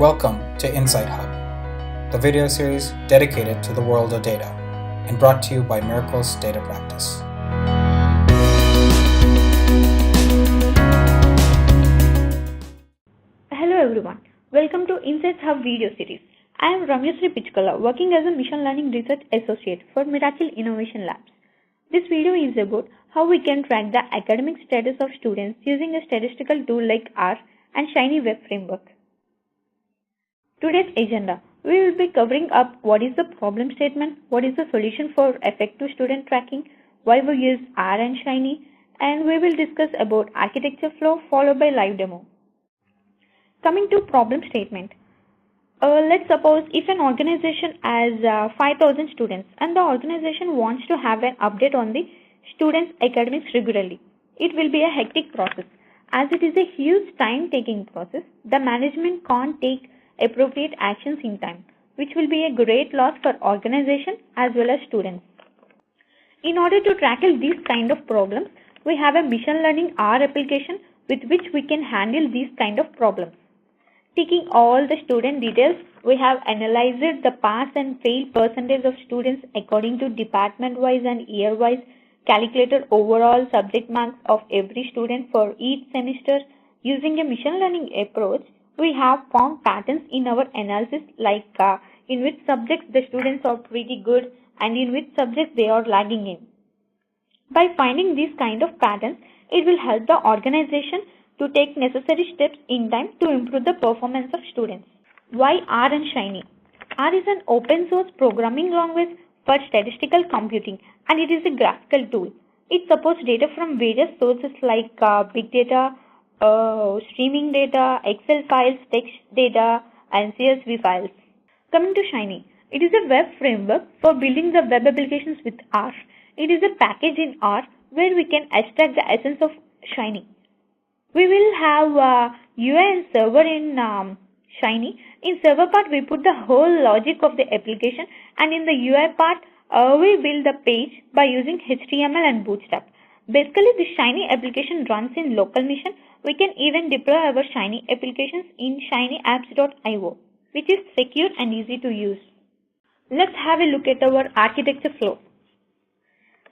Welcome to Insight Hub, the video series dedicated to the world of data and brought to you by Miracles Data Practice. Hello everyone, welcome to Insight Hub video series. I am Ramyasri Pichkala, working as a Machine Learning Research Associate for Miracle Innovation Labs. This video is about how we can track the academic status of students using a statistical tool like R and Shiny Web Framework. Today's agenda, we will be covering up what is the problem statement, what is the solution for effective student tracking, why we use R and Shiny, and we will discuss about architecture flow followed by live demo. Coming to problem statement, let's suppose if an organization has 5,000 students and the organization wants to have an update on the students' academics regularly. It will be a hectic process. As it is a huge time-taking process, the management can't take appropriate actions in time, which will be a great loss for organization as well as students. In order to tackle these kind of problems, we have a machine learning R application with which we can handle these kind of problems. Taking all the student details, we have analyzed the pass and fail percentage of students according to department-wise and year-wise, calculated overall subject marks of every student for each semester. Using a machine learning approach, we have found patterns in our analysis like in which subjects the students are pretty good and in which subjects they are lagging in. By finding these kind of patterns, it will help the organization to take necessary steps in time to improve the performance of students. Why R and Shiny? R is an open source programming language for statistical computing and it is a graphical tool. It supports data from various sources like big data, streaming data, Excel files, text data, and CSV files. Coming to Shiny, it is a web framework for building the web applications with R. It is a package in R where we can extract the essence of Shiny. We will have UI and server in Shiny. In server part, we put the whole logic of the application, and in the UI part, we build the page by using HTML and Bootstrap. Basically, the Shiny application runs in local machine. We can even deploy our Shiny applications in shinyapps.io, which is secure and easy to use. Let's have a look at our architecture flow.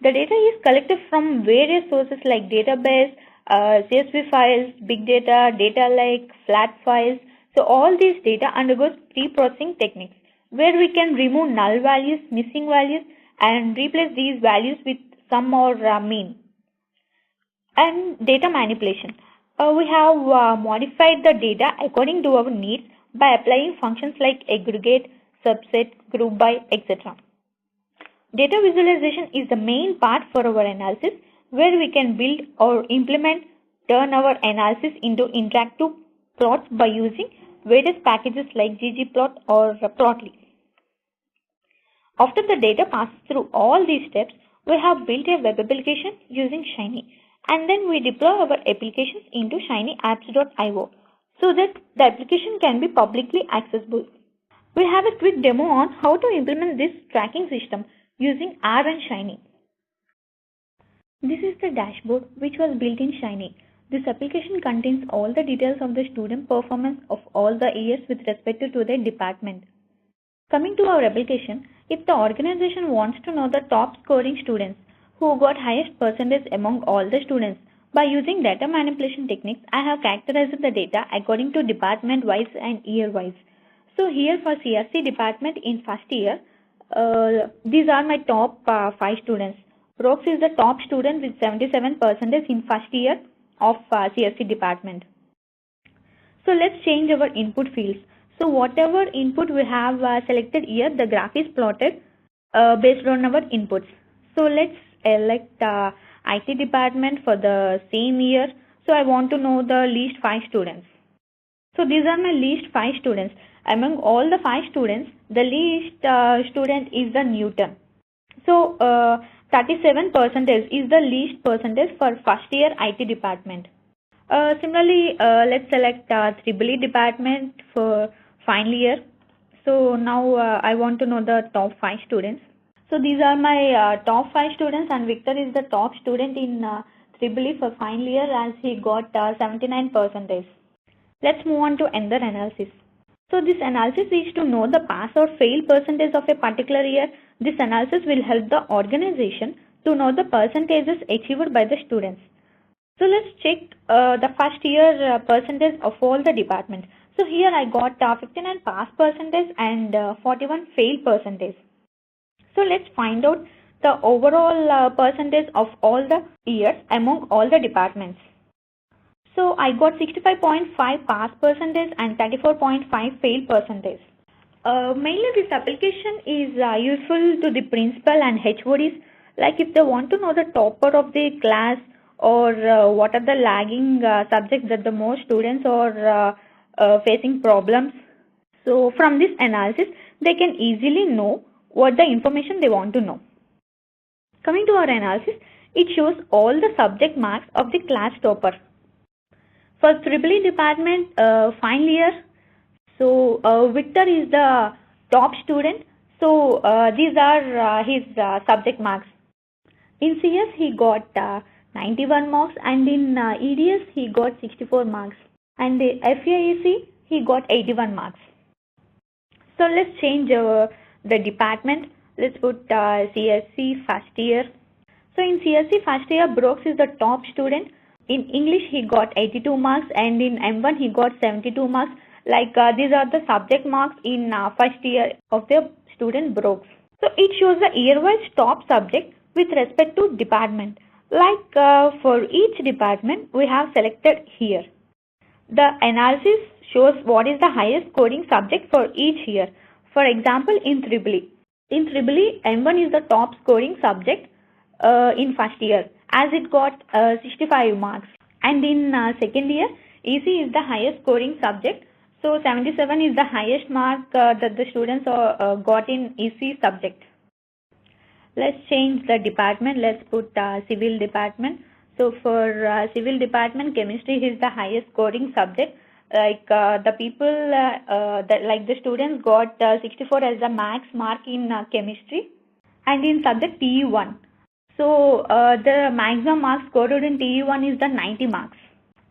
The data is collected from various sources like database, CSV files, big data, data lake, flat files. So all these data undergoes pre-processing techniques where we can remove null values, missing values, and replace these values with sum or mean. And data manipulation. We have modified the data according to our needs by applying functions like aggregate, subset, group by, etc. Data visualization is the main part for our analysis where we can build or implement, turn our analysis into interactive plots by using various packages like ggplot or plotly. After the data passes through all these steps, we have built a web application using Shiny. And then we deploy our applications into shinyapps.io so that the application can be publicly accessible. We have a quick demo on how to implement this tracking system using R and Shiny. This is the dashboard which was built in Shiny. This application contains all the details of the student performance of all the years with respect to their department. Coming to our application, if the organization wants to know the top scoring students, who got highest percentage among all the students. By using data manipulation techniques, I have characterized the data according to department-wise and year-wise. So here for CRC department in first year, these are my top 5 students. Rox is the top student with 77% in first year of CRC department. So let's change our input fields. So whatever input we have selected here, the graph is plotted based on our inputs. So let's select IT department for the same year. So I want to know the least 5 students. So these are my least 5 students. Among all the 5 students, the least student is the Newton. So 37% is the least percentage for first year IT department. Similarly, let's select EEE department for final year. So now I want to know the top 5 students. So these are my top 5 students, and Victor is the top student in EEE for final year as he got 79%. Let's move on to another analysis. So this analysis is to know the pass or fail percentage of a particular year. This analysis will help the organization to know the percentages achieved by the students. So let's check the first year percentage of all the departments. So here I got 59 pass percentage and 41 fail percentage. So let's find out the overall percentage of all the years among all the departments. So I got 65.5 pass percentage and 34.5 fail percentage. Mainly this application is useful to the principal and HODs, like if they want to know the topper of the class or what are the lagging subjects that the most students are facing problems. So from this analysis, they can easily know what the information they want to know. Coming to our analysis, it shows all the subject marks of the class topper. For EEE department, final year, so Victor is the top student. So these are his subject marks. In CS, he got 91 marks, and in EDS, he got 64 marks. And the FAEC, he got 81 marks. So let's change the department. Let's put CSC first year. So in CSC first year, Brooks is the top student. In English, he got 82 marks, and in M1, he got 72 marks. Like these are the subject marks in first year of the student Brooks. So it shows the year-wise top subject with respect to department. Like for each department, we have selected here. The analysis shows what is the highest scoring subject for each year. For example, in EEE. In EEE, M1 is the top scoring subject in first year, as it got 65 marks. And in second year, EC is the highest scoring subject. So 77 is the highest mark that the students got in EC subject. Let's change the department. Let's put civil department. So for civil department, chemistry is the highest scoring subject. Like the people, the students got 64 as the max mark in chemistry, and in subject TE1. So the maximum marks scored in TE1 is the 90 marks.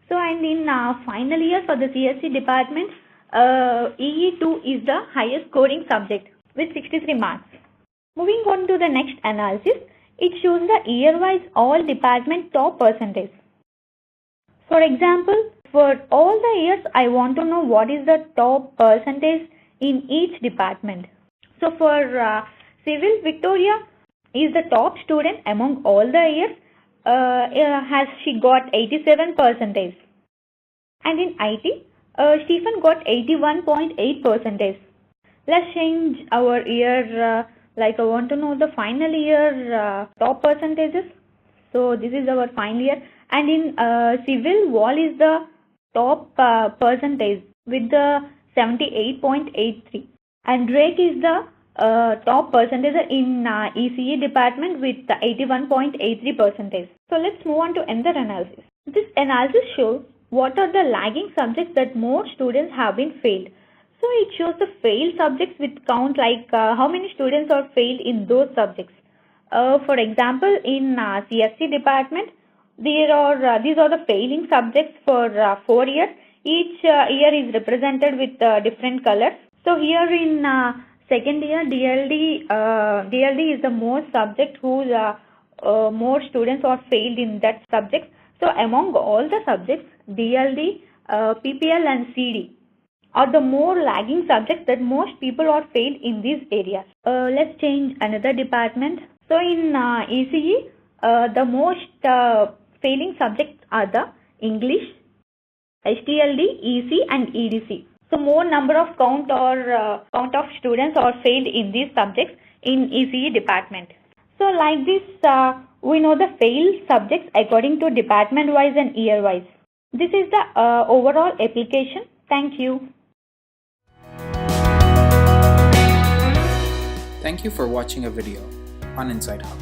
So and in final year for the CSC department, EE2 is the highest scoring subject with 63 marks. Moving on to the next analysis, it shows the year-wise all department top percentage. For example, for all the years, I want to know what is the top percentage in each department. So for Civil, Victoria is the top student among all the years. She got 87 percentage. And in IT, Stephen got 81.8 percentage. Let's change our year. Like I want to know the final year top percentages. So this is our final year. And in Civil, Wall is the top percentage with the 78.83. And Drake is the top percentage in ECE department with the 81.83 percentage. So let's move on to another analysis. This analysis shows what are the lagging subjects that more students have been failed. So it shows the failed subjects with count, like how many students are failed in those subjects. For example, in CSC department, these are the failing subjects for 4 years. Each year is represented with different colors. So here in second year, DLD is the most subject whose more students are failed in that subject. So among all the subjects, DLD, PPL and CD are the more lagging subjects that most people are failed in these areas. Let's change another department. So in ECE, the most failing subjects are the English, HTLD, EC and EDC. So more number of count of students are failed in these subjects in ECE department. So like this, we know the failed subjects according to department wise and year wise. This is the overall application. Thank you. Thank you for watching a video on Insight Hub,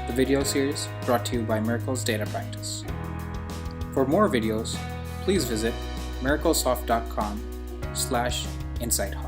the video series brought to you by Miracles Data Practice. For more videos, please visit miraclesoft.com/insighthub.